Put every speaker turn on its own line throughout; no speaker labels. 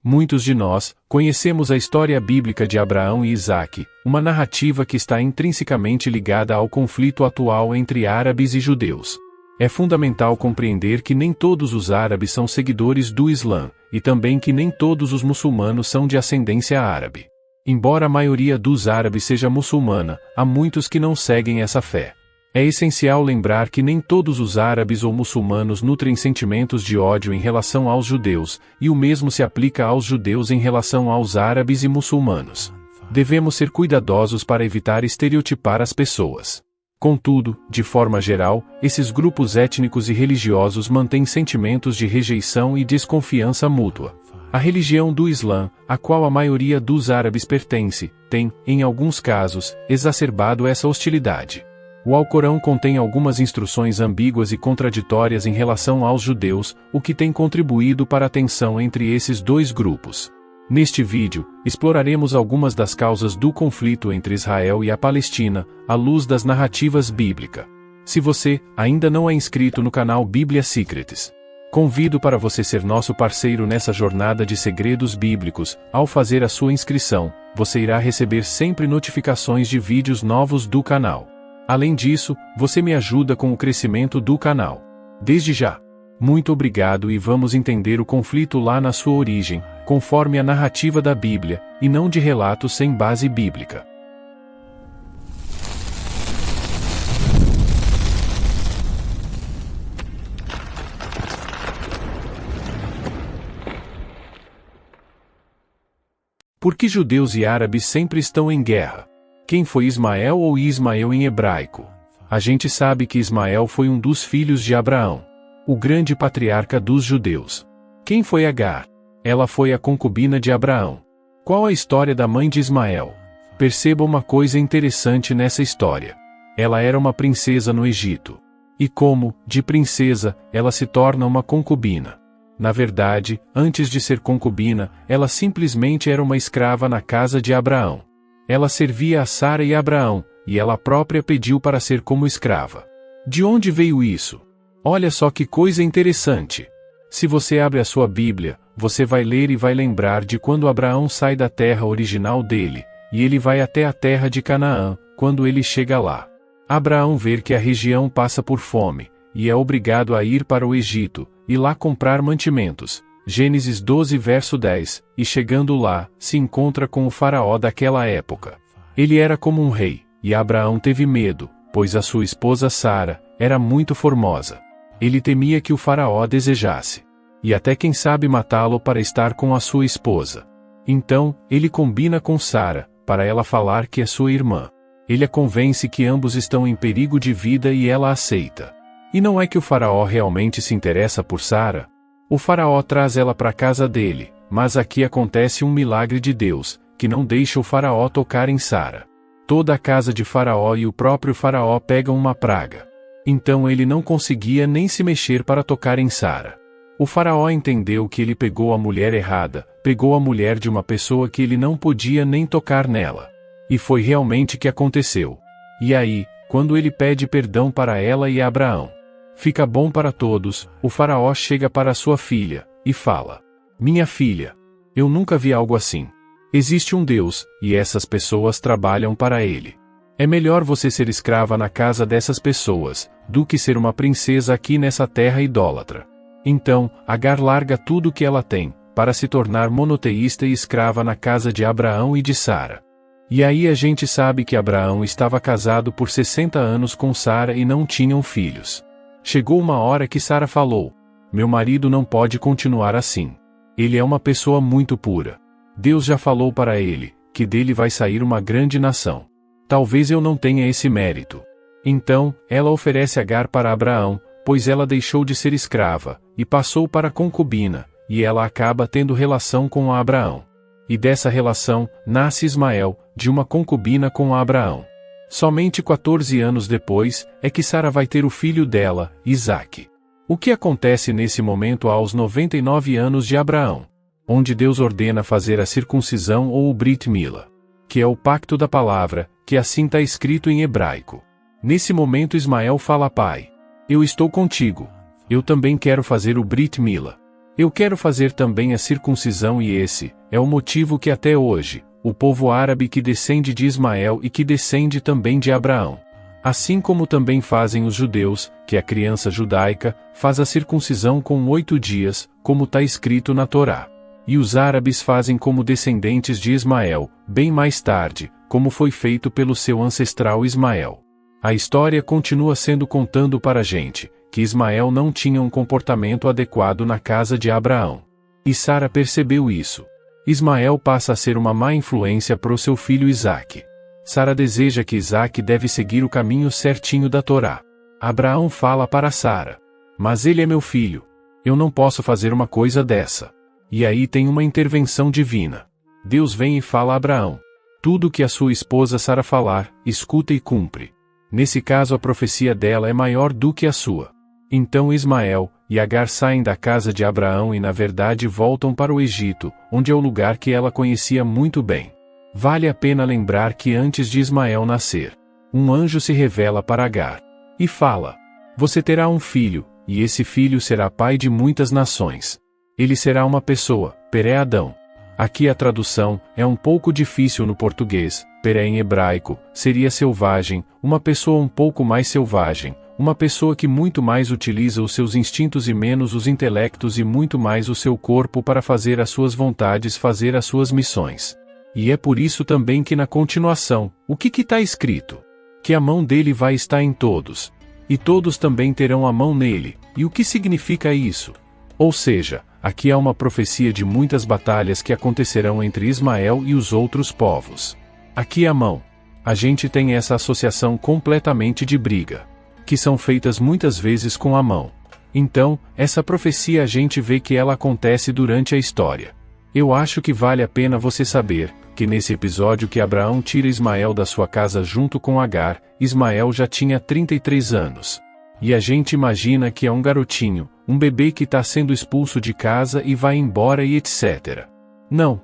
Muitos de nós conhecemos a história bíblica de Abraão e Isaque, uma narrativa que está intrinsecamente ligada ao conflito atual entre árabes e judeus. É fundamental compreender que nem todos os árabes são seguidores do Islã, e também que nem todos os muçulmanos são de ascendência árabe. Embora a maioria dos árabes seja muçulmana, há muitos que não seguem essa fé. É essencial lembrar que nem todos os árabes ou muçulmanos nutrem sentimentos de ódio em relação aos judeus, e o mesmo se aplica aos judeus em relação aos árabes e muçulmanos. Devemos ser cuidadosos para evitar estereotipar as pessoas. Contudo, de forma geral, esses grupos étnicos e religiosos mantêm sentimentos de rejeição e desconfiança mútua. A religião do Islã, a qual a maioria dos árabes pertence, tem, em alguns casos, exacerbado essa hostilidade. O Alcorão contém algumas instruções ambíguas e contraditórias em relação aos judeus, o que tem contribuído para a tensão entre esses dois grupos. Neste vídeo, exploraremos algumas das causas do conflito entre Israel e a Palestina, à luz das narrativas bíblicas. Se você ainda não é inscrito no canal Bíblia Secrets, convido para você ser nosso parceiro nessa jornada de segredos bíblicos. Ao fazer a sua inscrição, você irá receber sempre notificações de vídeos novos do canal. Além disso, você me ajuda com o crescimento do canal. Desde já, muito obrigado e vamos entender o conflito lá na sua origem, conforme a narrativa da Bíblia, e não de relatos sem base bíblica. Por que judeus e árabes sempre estão em guerra? Quem foi Ismael ou Ismael em hebraico? A gente sabe que Ismael foi um dos filhos de Abraão, o grande patriarca dos judeus. Quem foi Agar? Ela foi a concubina de Abraão. Qual a história da mãe de Ismael? Perceba uma coisa interessante nessa história. Ela era uma princesa no Egito. E como, de princesa, ela se torna uma concubina. Na verdade, antes de ser concubina, ela simplesmente era uma escrava na casa de Abraão. Ela servia a Sara e Abraão, e ela própria pediu para ser como escrava. De onde veio isso? Olha só que coisa interessante. Se você abre a sua Bíblia, você vai ler e vai lembrar de quando Abraão sai da terra original dele, e ele vai até a terra de Canaã. Quando ele chega lá, Abraão vê que a região passa por fome, e é obrigado a ir para o Egito, e lá comprar mantimentos. Gênesis 12 verso 10, e chegando lá, se encontra com o faraó daquela época. Ele era como um rei, e Abraão teve medo, pois a sua esposa Sara era muito formosa. Ele temia que o faraó desejasse, e até quem sabe matá-lo para estar com a sua esposa. Então, ele combina com Sara, para ela falar que é sua irmã. Ele a convence que ambos estão em perigo de vida e ela aceita. E não é que o faraó realmente se interessa por Sara? O faraó traz ela para a casa dele, mas aqui acontece um milagre de Deus, que não deixa o faraó tocar em Sara. Toda a casa de faraó e o próprio faraó pegam uma praga. Então ele não conseguia nem se mexer para tocar em Sara. O faraó entendeu que ele pegou a mulher errada, pegou a mulher de uma pessoa que ele não podia nem tocar nela. E foi realmente que aconteceu. E aí, quando ele pede perdão para ela e Abraão, fica bom para todos, o faraó chega para sua filha, e fala: "Minha filha, eu nunca vi algo assim. Existe um Deus, e essas pessoas trabalham para ele. É melhor você ser escrava na casa dessas pessoas, do que ser uma princesa aqui nessa terra idólatra." Então, Agar larga tudo o que ela tem, para se tornar monoteísta e escrava na casa de Abraão e de Sara. E aí a gente sabe que Abraão estava casado por 60 anos com Sara e não tinham filhos. Chegou uma hora que Sara falou: "Meu marido não pode continuar assim. Ele é uma pessoa muito pura. Deus já falou para ele, que dele vai sair uma grande nação. Talvez eu não tenha esse mérito." Então, ela oferece Agar para Abraão, pois ela deixou de ser escrava, e passou para concubina, e ela acaba tendo relação com Abraão. E dessa relação, nasce Ismael, de uma concubina com Abraão. Somente 14 anos depois, é que Sara vai ter o filho dela, Isaque. O que acontece nesse momento aos 99 anos de Abraão? Onde Deus ordena fazer a circuncisão ou o Brit Mila, que é o pacto da palavra, que assim está escrito em hebraico. Nesse momento Ismael fala: "Pai, eu estou contigo. Eu também quero fazer o Brit Mila." Eu quero fazer também a circuncisão e esse é o motivo que até hoje, o povo árabe que descende de Ismael e que descende também de Abraão, assim como também fazem os judeus, que a criança judaica faz a circuncisão com 8 dias, como está escrito na Torá. E os árabes fazem como descendentes de Ismael, bem mais tarde, como foi feito pelo seu ancestral Ismael. A história continua sendo contando para a gente, que Ismael não tinha um comportamento adequado na casa de Abraão. E Sara percebeu isso. Ismael passa a ser uma má influência para o seu filho Isaque. Sara deseja que Isaque deve seguir o caminho certinho da Torá. Abraão fala para Sara: mas ele é meu filho. Eu não posso fazer uma coisa dessa. E aí tem uma intervenção divina. Deus vem e fala a Abraão: tudo que a sua esposa Sara falar, escuta e cumpre. Nesse caso a profecia dela é maior do que a sua. Então Ismael e Agar saem da casa de Abraão e na verdade voltam para o Egito, onde é o lugar que ela conhecia muito bem. Vale a pena lembrar que antes de Ismael nascer, um anjo se revela para Agar e fala: você terá um filho, e esse filho será pai de muitas nações. Ele será uma pessoa, Peré Adão. Aqui a tradução é um pouco difícil no português. Peré em hebraico seria selvagem, uma pessoa um pouco mais selvagem, uma pessoa que muito mais utiliza os seus instintos e menos os intelectos e muito mais o seu corpo para fazer as suas vontades, fazer as suas missões. E é por isso também que na continuação, o que está escrito? Que a mão dele vai estar em todos. E todos também terão a mão nele. E o que significa isso? Ou seja, aqui há uma profecia de muitas batalhas que acontecerão entre Ismael e os outros povos. Aqui a mão. A gente tem essa associação completamente de briga, que são feitas muitas vezes com a mão. Então, essa profecia a gente vê que ela acontece durante a história. Eu acho que vale a pena você saber, que nesse episódio que Abraão tira Ismael da sua casa junto com Agar, Ismael já tinha 33 anos. E a gente imagina que é um garotinho, um bebê que está sendo expulso de casa e vai embora e etc. Não,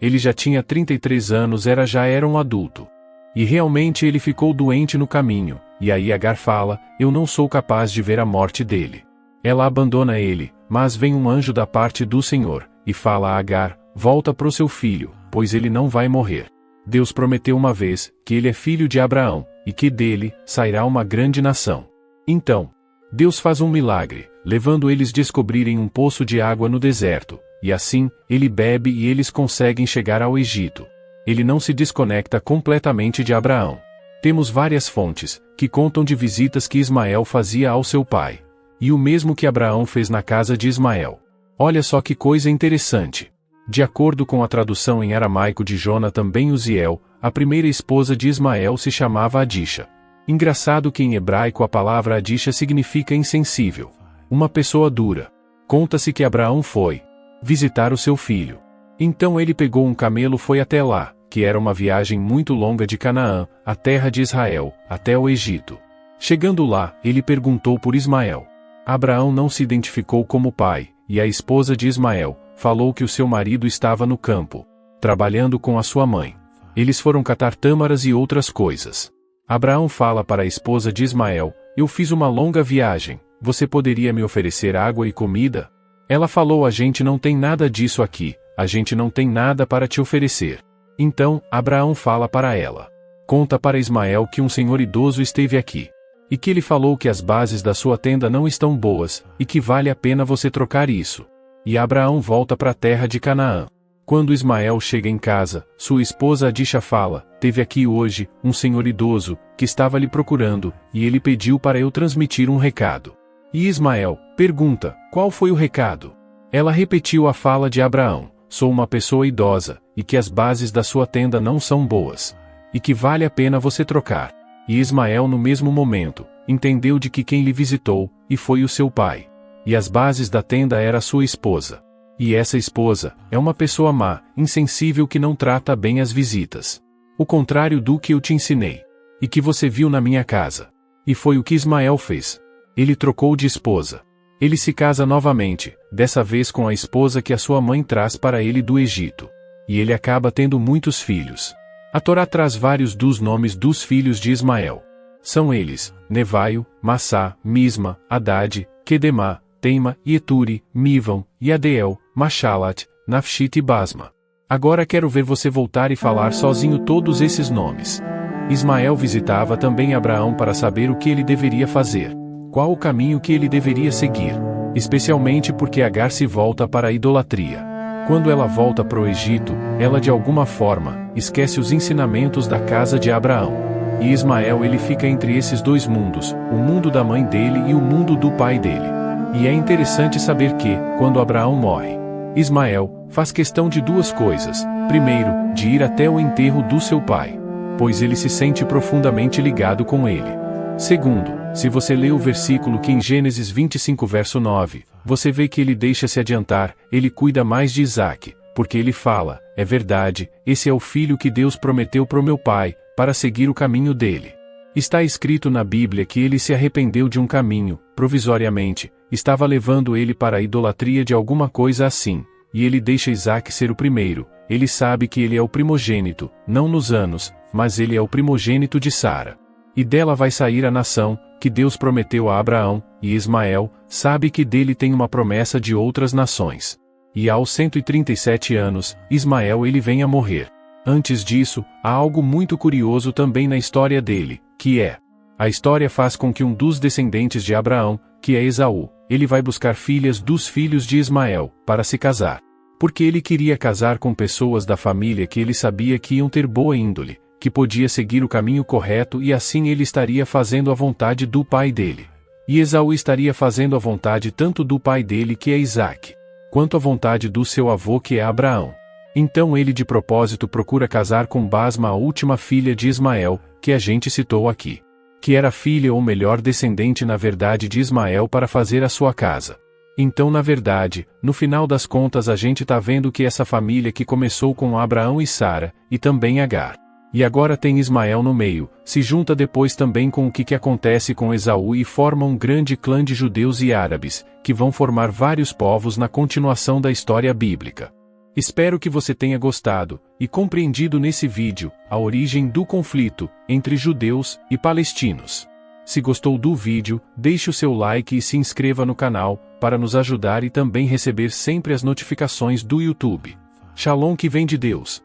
ele já tinha 33 anos, já era um adulto. E realmente ele ficou doente no caminho, e aí Agar fala: eu não sou capaz de ver a morte dele. Ela abandona ele, mas vem um anjo da parte do Senhor, e fala a Agar: volta pro seu filho, pois ele não vai morrer. Deus prometeu uma vez, que ele é filho de Abraão, e que dele sairá uma grande nação. Então, Deus faz um milagre, levando eles a descobrirem um poço de água no deserto, e assim, ele bebe e eles conseguem chegar ao Egito. Ele não se desconecta completamente de Abraão. Temos várias fontes, que contam de visitas que Ismael fazia ao seu pai. E o mesmo que Abraão fez na casa de Ismael. Olha só que coisa interessante. De acordo com a tradução em aramaico de Jonathan ben Uziel, a primeira esposa de Ismael se chamava Adisha. Engraçado que em hebraico a palavra Adisha significa insensível. Uma pessoa dura. Conta-se que Abraão foi visitar o seu filho. Então ele pegou um camelo e foi até lá, que era uma viagem muito longa de Canaã, a terra de Israel, até o Egito. Chegando lá, ele perguntou por Ismael. Abraão não se identificou como pai, e a esposa de Ismael falou que o seu marido estava no campo, trabalhando com a sua mãe. Eles foram catar tâmaras e outras coisas. Abraão fala para a esposa de Ismael: eu fiz uma longa viagem, você poderia me oferecer água e comida? Ela falou: a gente não tem nada disso aqui, a gente não tem nada para te oferecer. Então, Abraão fala para ela: conta para Ismael que um senhor idoso esteve aqui. E que ele falou que as bases da sua tenda não estão boas, e que vale a pena você trocar isso. E Abraão volta para a terra de Canaã. Quando Ismael chega em casa, sua esposa Adisha fala: teve aqui hoje um senhor idoso, que estava lhe procurando, e ele pediu para eu transmitir um recado. E Ismael pergunta: qual foi o recado? Ela repetiu a fala de Abraão: sou uma pessoa idosa, e que as bases da sua tenda não são boas. E que vale a pena você trocar. E Ismael no mesmo momento, entendeu de que quem lhe visitou, e foi o seu pai. E as bases da tenda era sua esposa. E essa esposa é uma pessoa má, insensível que não trata bem as visitas. O contrário do que eu te ensinei. E que você viu na minha casa. E foi o que Ismael fez. Ele trocou de esposa. Ele se casa novamente, dessa vez com a esposa que a sua mãe traz para ele do Egito. E ele acaba tendo muitos filhos. A Torá traz vários dos nomes dos filhos de Ismael. São eles: Nevaio, Massá, Misma, Hadad, Quedemá, Teima, Yeturi, Mivam, Yadeel, Mashalat, Nafshit e Basma. Agora quero ver você voltar e falar sozinho todos esses nomes. Ismael visitava também Abraão para saber o que ele deveria fazer. Qual o caminho que ele deveria seguir? Especialmente porque Agar se volta para a idolatria. Quando ela volta para o Egito, ela de alguma forma esquece os ensinamentos da casa de Abraão. E Ismael ele fica entre esses dois mundos, o mundo da mãe dele e o mundo do pai dele. E é interessante saber que, quando Abraão morre, Ismael faz questão de duas coisas. Primeiro, de ir até o enterro do seu pai, pois ele se sente profundamente ligado com ele. Segundo, se você lê o versículo que em Gênesis 25 verso 9, você vê que ele deixa se adiantar, ele cuida mais de Isaque, porque ele fala, é verdade, esse é o filho que Deus prometeu pro meu pai, para seguir o caminho dele. Está escrito na Bíblia que ele se arrependeu de um caminho, provisoriamente, estava levando ele para a idolatria de alguma coisa assim, e ele deixa Isaque ser o primeiro, ele sabe que ele é o primogênito, não nos anos, mas ele é o primogênito de Sara. E dela vai sair a nação, que Deus prometeu a Abraão, e Ismael, sabe que dele tem uma promessa de outras nações. E aos 137 anos, Ismael ele vem a morrer. Antes disso, há algo muito curioso também na história dele, que é: a história faz com que um dos descendentes de Abraão, que é Esaú, ele vai buscar filhas dos filhos de Ismael, para se casar. Porque ele queria casar com pessoas da família que ele sabia que iam ter boa índole, que podia seguir o caminho correto e assim ele estaria fazendo a vontade do pai dele. E Esaú estaria fazendo a vontade tanto do pai dele que é Isaque, quanto a vontade do seu avô que é Abraão. Então ele de propósito procura casar com Basma, a última filha de Ismael, que a gente citou aqui. Que era filha ou melhor descendente na verdade de Ismael para fazer a sua casa. Então na verdade, no final das contas a gente tá vendo que essa família que começou com Abraão e Sara, e também Agar. E agora tem Ismael no meio, se junta depois também com o que acontece com Esaú e forma um grande clã de judeus e árabes, que vão formar vários povos na continuação da história bíblica. Espero que você tenha gostado, e compreendido nesse vídeo, a origem do conflito, entre judeus e palestinos. Se gostou do vídeo, deixe o seu like e se inscreva no canal, para nos ajudar e também receber sempre as notificações do YouTube. Shalom que vem de Deus.